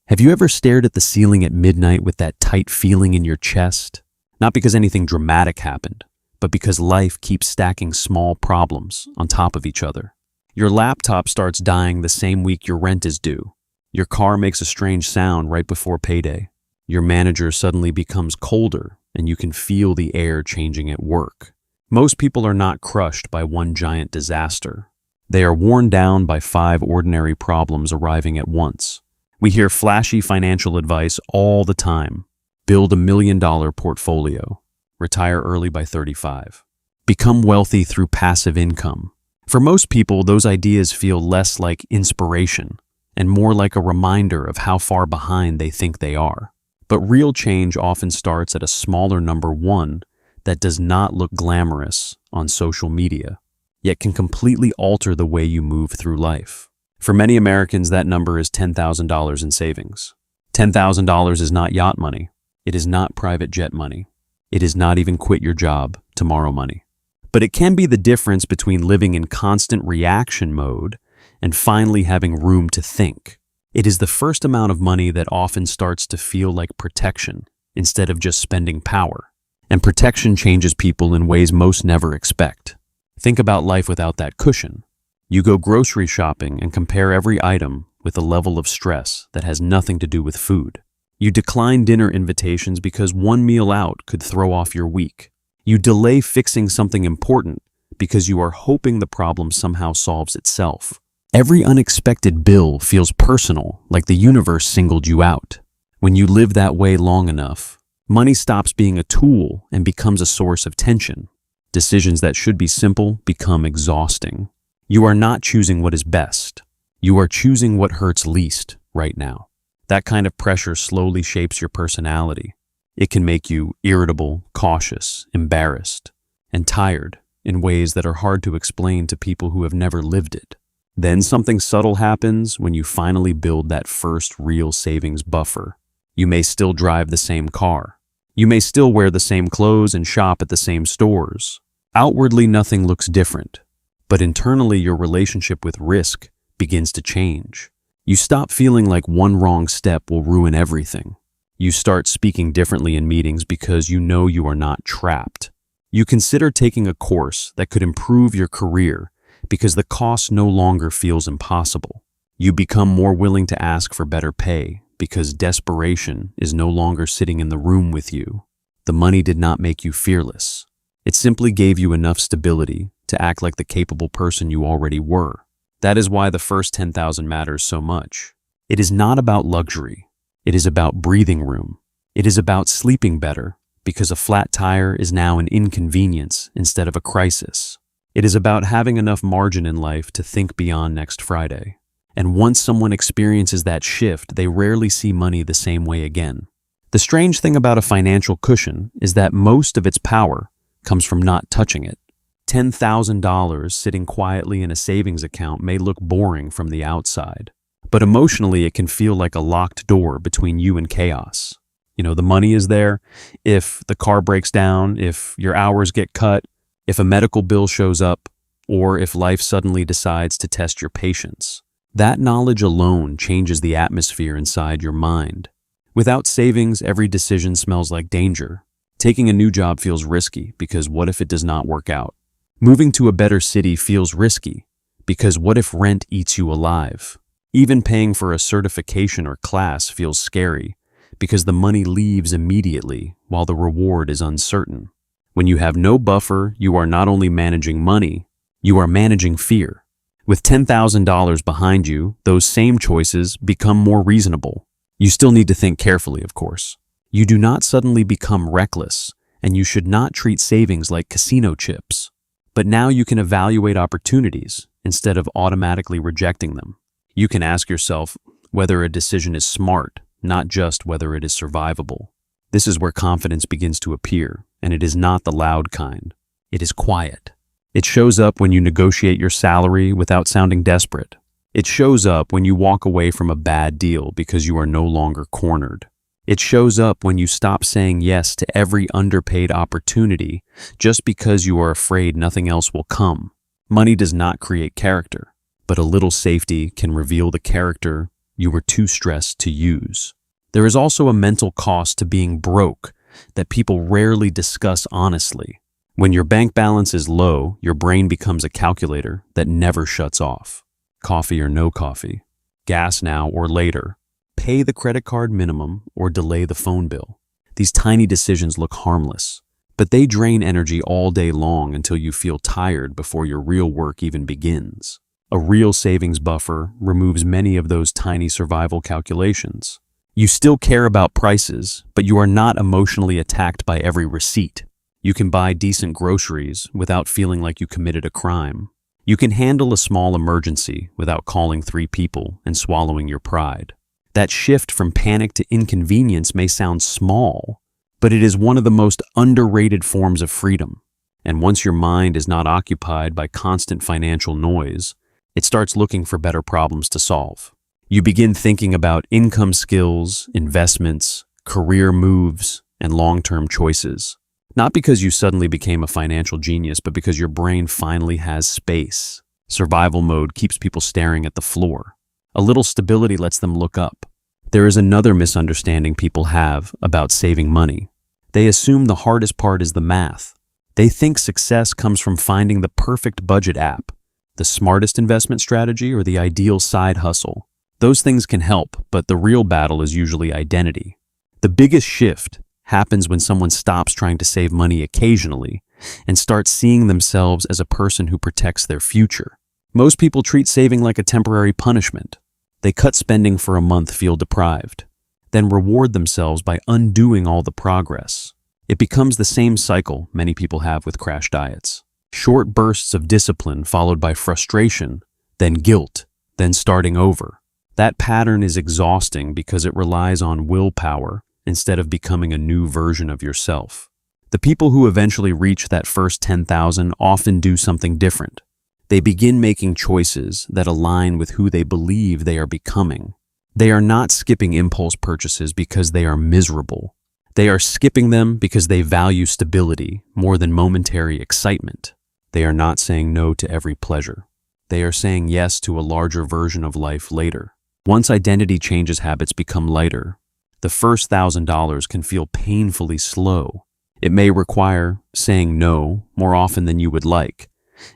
Have you ever stared at the ceiling at midnight with that tight feeling in your chest? Not because anything dramatic happened, but because life keeps stacking small problems on top of each other. Your laptop starts dying the same week your rent is due. Your car makes a strange sound right before payday. Your manager suddenly becomes colder, and you can feel the air changing at work. Most people are not crushed by one giant disaster. They are worn down by 5 ordinary problems arriving at once. We hear flashy financial advice all the time. Build $1 million portfolio. Retire early by 35. Become wealthy through passive income. For most people, those ideas feel less like inspiration and more like a reminder of how far behind they think they are. But real change often starts at a smaller number 1 that does not look glamorous on social media, yet can completely alter the way you move through life. For many Americans, that number is $10,000 in savings. $10,000 is not yacht money. It is not private jet money. It is not even quit your job tomorrow money. But it can be the difference between living in constant reaction mode and finally having room to think. It is the first amount of money that often starts to feel like protection instead of just spending power. And protection changes people in ways most never expect. Think about life without that cushion. You go grocery shopping and compare every item with a level of stress that has nothing to do with food. You decline dinner invitations because one meal out could throw off your week. You delay fixing something important because you are hoping the problem somehow solves itself. Every unexpected bill feels personal, like the universe singled you out. When you live that way long enough, money stops being a tool and becomes a source of tension. Decisions that should be simple become exhausting. You are not choosing what is best. You are choosing what hurts least right now. That kind of pressure slowly shapes your personality. It can make you irritable, cautious, embarrassed, and tired in ways that are hard to explain to people who have never lived it. Then something subtle happens when you finally build that first real savings buffer. You may still drive the same car. You may still wear the same clothes and shop at the same stores. Outwardly, nothing looks different. But internally, your relationship with risk begins to change. You stop feeling like one wrong step will ruin everything. You start speaking differently in meetings because you know you are not trapped. You consider taking a course that could improve your career because the cost no longer feels impossible. You become more willing to ask for better pay because desperation is no longer sitting in the room with you. The money did not make you fearless. It simply gave you enough stability to act like the capable person you already were. That is why the first 10,000 matters so much. It is not about luxury. It is about breathing room. It is about sleeping better because a flat tire is now an inconvenience instead of a crisis. It is about having enough margin in life to think beyond next Friday. And once someone experiences that shift, they rarely see money the same way again. The strange thing about a financial cushion is that most of its power comes from not touching it. $10,000 sitting quietly in a savings account may look boring from the outside, but emotionally it can feel like a locked door between you and chaos. The money is there. If the car breaks down, if your hours get cut, if a medical bill shows up, or if life suddenly decides to test your patience. That knowledge alone changes the atmosphere inside your mind. Without savings, every decision smells like danger. Taking a new job feels risky because what if it does not work out? Moving to a better city feels risky because what if rent eats you alive? Even paying for a certification or class feels scary because the money leaves immediately while the reward is uncertain. When you have no buffer, you are not only managing money, you are managing fear. With $10,000 behind you, those same choices become more reasonable. You still need to think carefully, of course. You do not suddenly become reckless, and you should not treat savings like casino chips. But now you can evaluate opportunities instead of automatically rejecting them. You can ask yourself whether a decision is smart, not just whether it is survivable. This is where confidence begins to appear, and it is not the loud kind. It is quiet. It shows up when you negotiate your salary without sounding desperate. It shows up when you walk away from a bad deal because you are no longer cornered. It shows up when you stop saying yes to every underpaid opportunity just because you are afraid nothing else will come. Money does not create character, but a little safety can reveal the character you were too stressed to use. There is also a mental cost to being broke that people rarely discuss honestly. When your bank balance is low, your brain becomes a calculator that never shuts off. Coffee or no coffee, gas now or later, pay the credit card minimum or delay the phone bill. These tiny decisions look harmless, but they drain energy all day long until you feel tired before your real work even begins. A real savings buffer removes many of those tiny survival calculations. You still care about prices, but you are not emotionally attacked by every receipt. You can buy decent groceries without feeling like you committed a crime. You can handle a small emergency without calling 3 people and swallowing your pride. That shift from panic to inconvenience may sound small, but it is one of the most underrated forms of freedom. And once your mind is not occupied by constant financial noise, it starts looking for better problems to solve. You begin thinking about income skills, investments, career moves, and long-term choices. Not because you suddenly became a financial genius, but because your brain finally has space. Survival mode keeps people staring at the floor. A little stability lets them look up. There is another misunderstanding people have about saving money. They assume the hardest part is the math. They think success comes from finding the perfect budget app, the smartest investment strategy, or the ideal side hustle. Those things can help, but the real battle is usually identity. The biggest shift happens when someone stops trying to save money occasionally and starts seeing themselves as a person who protects their future. Most people treat saving like a temporary punishment. They cut spending for a month, feel deprived, then reward themselves by undoing all the progress. It becomes the same cycle many people have with crash diets. Short bursts of discipline followed by frustration, then guilt, then starting over. That pattern is exhausting because it relies on willpower instead of becoming a new version of yourself. The people who eventually reach that first 10,000 often do something different. They begin making choices that align with who they believe they are becoming. They are not skipping impulse purchases because they are miserable. They are skipping them because they value stability more than momentary excitement. They are not saying no to every pleasure. They are saying yes to a larger version of life later. Once identity changes, habits become lighter. The first $1,000 can feel painfully slow. It may require saying no more often than you would like,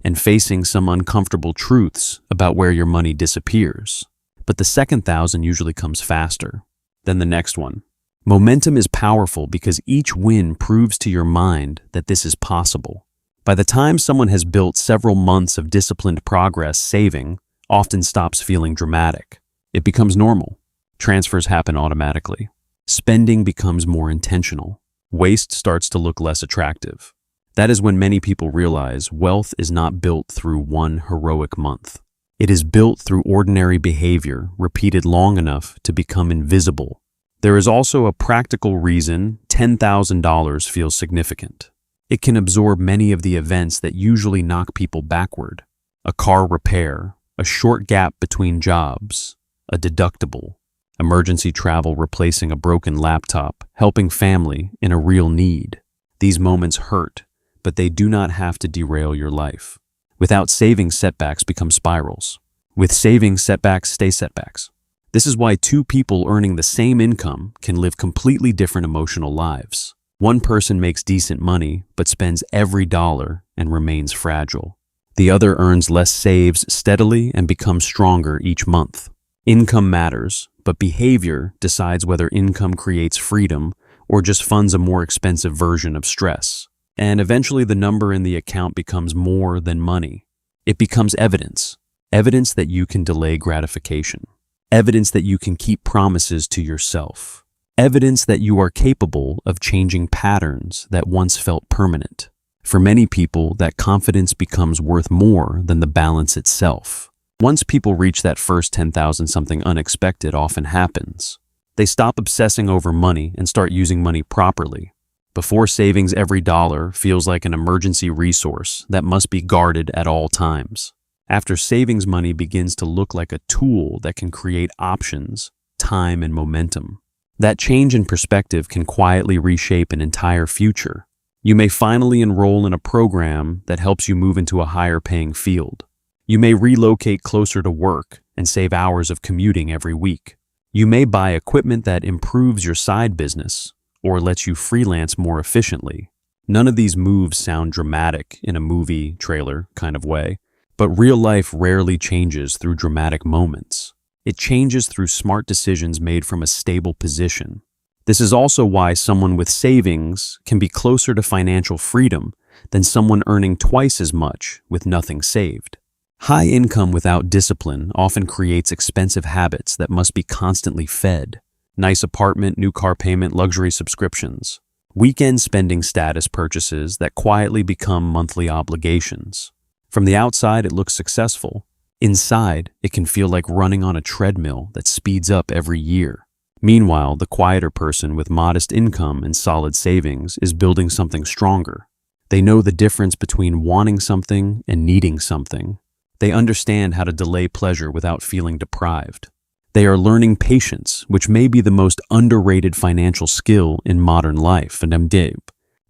and facing some uncomfortable truths about where your money disappears. But the second 1,000 usually comes faster than the next one. Momentum is powerful because each win proves to your mind that this is possible. By the time someone has built several months of disciplined progress, saving often stops feeling dramatic. It becomes normal. Transfers happen automatically. Spending becomes more intentional. Waste starts to look less attractive. That is when many people realize wealth is not built through one heroic month. It is built through ordinary behavior repeated long enough to become invisible. There is also a practical reason $10,000 feels significant. It can absorb many of the events that usually knock people backward. A car repair, a short gap between jobs, a deductible, emergency travel replacing a broken laptop, helping family in a real need. These moments hurt, but they do not have to derail your life. Without savings, setbacks become spirals. With savings, setbacks stay setbacks. This is why 2 people earning the same income can live completely different emotional lives. One person makes decent money, but spends every dollar and remains fragile. The other earns less, saves steadily, and becomes stronger each month. Income matters, but behavior decides whether income creates freedom or just funds a more expensive version of stress. And eventually the number in the account becomes more than money. It becomes evidence. Evidence that you can delay gratification. Evidence that you can keep promises to yourself. Evidence that you are capable of changing patterns that once felt permanent. For many people, that confidence becomes worth more than the balance itself. Once people reach that first 10,000, something unexpected often happens. They stop obsessing over money and start using money properly. Before savings, every dollar feels like an emergency resource that must be guarded at all times. After savings, money begins to look like a tool that can create options, time, and momentum. That change in perspective can quietly reshape an entire future. You may finally enroll in a program that helps you move into a higher paying field. You may relocate closer to work and save hours of commuting every week. You may buy equipment that improves your side business or lets you freelance more efficiently. None of these moves sound dramatic in a movie trailer kind of way, but real life rarely changes through dramatic moments. It changes through smart decisions made from a stable position. This is also why someone with savings can be closer to financial freedom than someone earning twice as much with nothing saved. High income without discipline often creates expensive habits that must be constantly fed. Nice apartment, new car payment, luxury subscriptions. Weekend spending status purchases that quietly become monthly obligations. From the outside, it looks successful. Inside, it can feel like running on a treadmill that speeds up every year. Meanwhile, the quieter person with modest income and solid savings is building something stronger. They know the difference between wanting something and needing something. They understand how to delay pleasure without feeling deprived. They are learning patience, which may be the most underrated financial skill in modern life.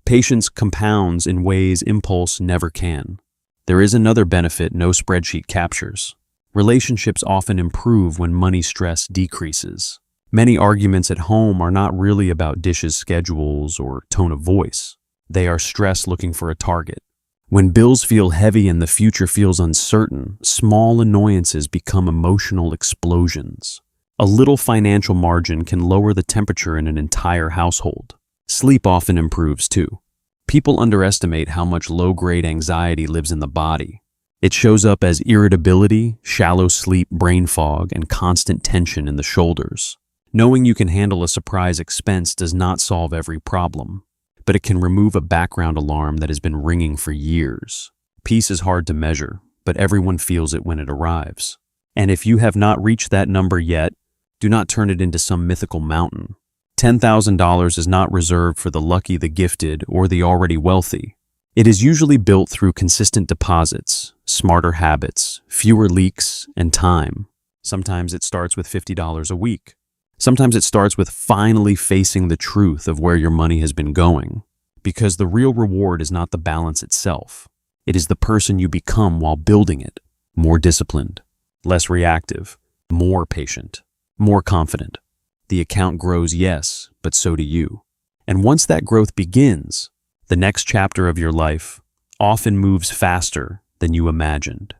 Patience compounds in ways impulse never can. There is another benefit no spreadsheet captures. Relationships often improve when money stress decreases. Many arguments at home are not really about dishes, schedules, or tone of voice. They are stress looking for a target. When bills feel heavy and the future feels uncertain, small annoyances become emotional explosions. A little financial margin can lower the temperature in an entire household. Sleep often improves too. People underestimate how much low-grade anxiety lives in the body. It shows up as irritability, shallow sleep, brain fog, and constant tension in the shoulders. Knowing you can handle a surprise expense does not solve every problem, but it can remove a background alarm that has been ringing for years. Peace is hard to measure, but everyone feels it when it arrives. And if you have not reached that number yet, do not turn it into some mythical mountain. $10,000 is not reserved for the lucky, the gifted, or the already wealthy. It is usually built through consistent deposits, smarter habits, fewer leaks, and time. Sometimes it starts with $50 a week. Sometimes it starts with finally facing the truth of where your money has been going. Because the real reward is not the balance itself. It is the person you become while building it. More disciplined, less reactive, more patient, more confident. The account grows, yes, but so do you. And once that growth begins, the next chapter of your life often moves faster than you imagined.